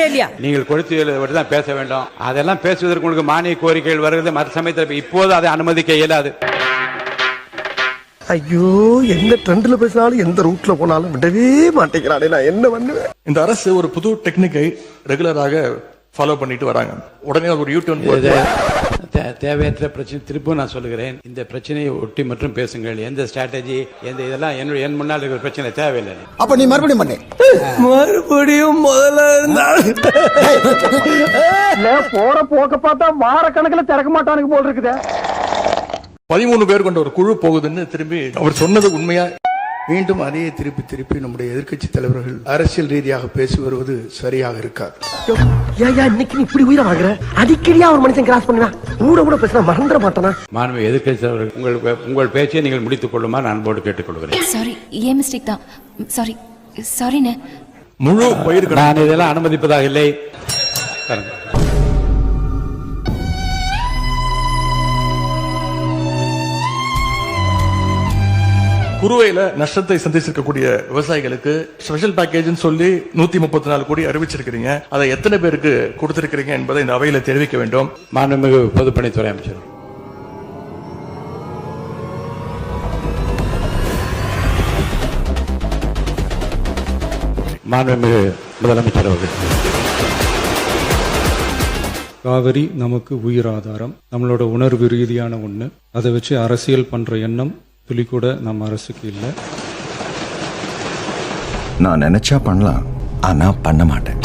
நீங்கள் கொடுத்து தான் பேச வேண்டும். அதெல்லாம் பேசுவதற்கு உங்களுக்கு மானிய கோரிக்கைகள் வருகிறது. மற்ற சமயத்தில் இப்போது அதை அனுமதிக்க இயலாது. ஐயோ, எந்த ட்ரெண்ட்ல பேசினாலும் எந்த ரூட்ல போனாலும் விடவே மாட்டேங்கிறானே, நான் என்ன பண்ணுவேன்? இந்த அரசு ஒரு புது டெக்னிக்கை ரெகுலராக ஃபாலோ பண்ணிட்டு வராங்க. உடனே ஒரு யூடியூன் தேவையற்ற பிரச்சனை திருப்பும் நான் சொல்லுகிறேன். இந்த பிரச்சனையை ஒட்டி மற்றும் பேசுங்கள். எந்த ஸ்ட்ராட்டஜி எந்த இதெல்லாம் என் முன்னால் இருக்கிற பிரச்சனை தேவையில்லை. அப்ப நீ மறுபடியும் பண்ணு. மறுபடியும் முதல்ல போற போக்க பார்த்தா வார கணக்குல திறக்க மாட்டானுக்கு போல் இருக்குது. 13 பேர் கொண்ட ஒரு குழு போகுதுன்னு திரும்பி அவர் சொன்னது உண்மையா? மீண்டும் அதையே திருப்பி திருப்பி நம்முடைய எதிர்க்கட்சி தலைவர்கள் அரசியல் ரீதியாக பேசி வருவது சரியாக இருக்காது. இன்னைக்கு இப்படி உயிரை வாங்குற, அடிக்கடியா ஒரு மனுஷன் கிராஸ் பண்ணுவா, கூட கூட பேசினா மறந்துட மாட்டானா? மாண்பு எதிர்க்கட்சி தலைவர்கள், உங்கள் பேச்சை நீங்கள் முடித்துக் கொள்ளுமாறு நான் போட்டு கேட்டுக்கொள்கிறேன். சாரி, ஏன் மிஸ்டேக் தான். சாரிண்ணே. முழு பயிர் நான் இதெல்லாம் அனுமதிப்பதாக இல்லை. குறுவையில நஷ்டத்தை சந்திச்சிருக்கக்கூடிய விவசாயிகளுக்கு ஸ்பெஷல் பேக்கேஜ் சொல்லி 134 கோடி அறிவிச்சிருக்கிறீங்க. அதை எத்தனை பேருக்கு கொடுத்திருக்கிறீங்க என்பதை இந்த அவையில தெரிவிக்க வேண்டும். மாண்புமிகு பொதுப்பணித்துறை அமைச்சர், மாண்புமிகு முதலமைச்சர் அவர்கள். காவிரி நமக்கு உயிர் ஆதாரம், நம்மளோட உணர்வு ரீதியான ஒண்ணு. அதை வச்சு அரசியல் பண்ற எண்ணம் துளி கூட நம்ம அரசுக்கு இல்லை. நான் நினைச்சா பண்ணலாம், ஆனா பண்ண மாட்டேன்.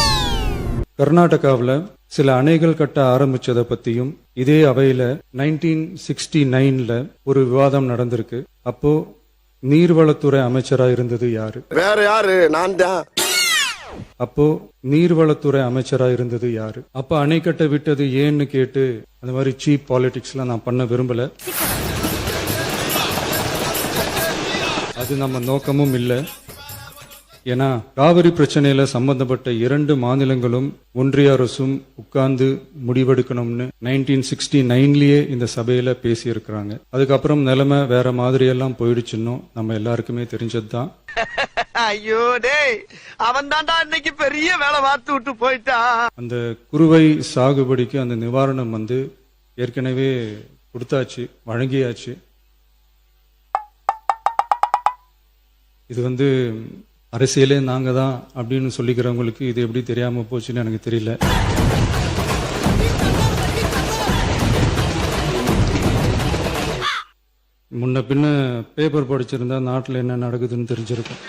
கர்நாடகாவில் சில அணைகள் கட்ட ஆரம்பிச்சதை பத்தியும் இதே அவையில 1969ல ஒரு விவாதம் நடந்திருக்கு. அப்போ நீர்வளத்துறை அமைச்சரா இருந்தது யாரு? வேற யாரு? நான் தான். அப்போ நீர்வளத்துறை அமைச்சரா இருந்தது யாரு? அப்ப அணை கட்ட விட்டது ஏன்னு கேட்டு அந்த மாதிரி சீப் பாலிடிக்ஸ்லாம் நான் பண்ண விரும்பல. அது நம்ம நோக்கமும் இல்லை. ஏன்னா காவிரி பிரச்சனையில சம்பந்தப்பட்ட 2 மாநிலங்களும் ஒன்றிய அரசும் உட்கார்ந்து முடிவெடுக்கணும்னு 1969லயே இந்த சபையில பேசி இருக்கிறாங்க. அதுக்கப்புறம் நிலைமை வேற மாதிரி எல்லாம் போயிடுச்சுன்னு நம்ம எல்லாருக்குமே தெரிஞ்சதுதான். ஐயோ டேய், அவன் தான்டா இன்னைக்கு பெரிய வேலை பார்த்து விட்டு போயிட்டான். அந்த குறுவை சாகுபடிக்கு அந்த நிவாரணம் ஏற்கனவே கொடுத்தாச்சு, வழங்கியாச்சு. இது அரசியலே நாங்க தான் அப்படின்னு சொல்லிக்கிறவங்களுக்கு இது எப்படி தெரியாம போச்சுன்னு எனக்கு தெரியல. முன்ன பின்ன பேப்பர் படிச்சிருந்தா நாட்டில் என்ன நடக்குதுன்னு தெரிஞ்சிருக்கும்.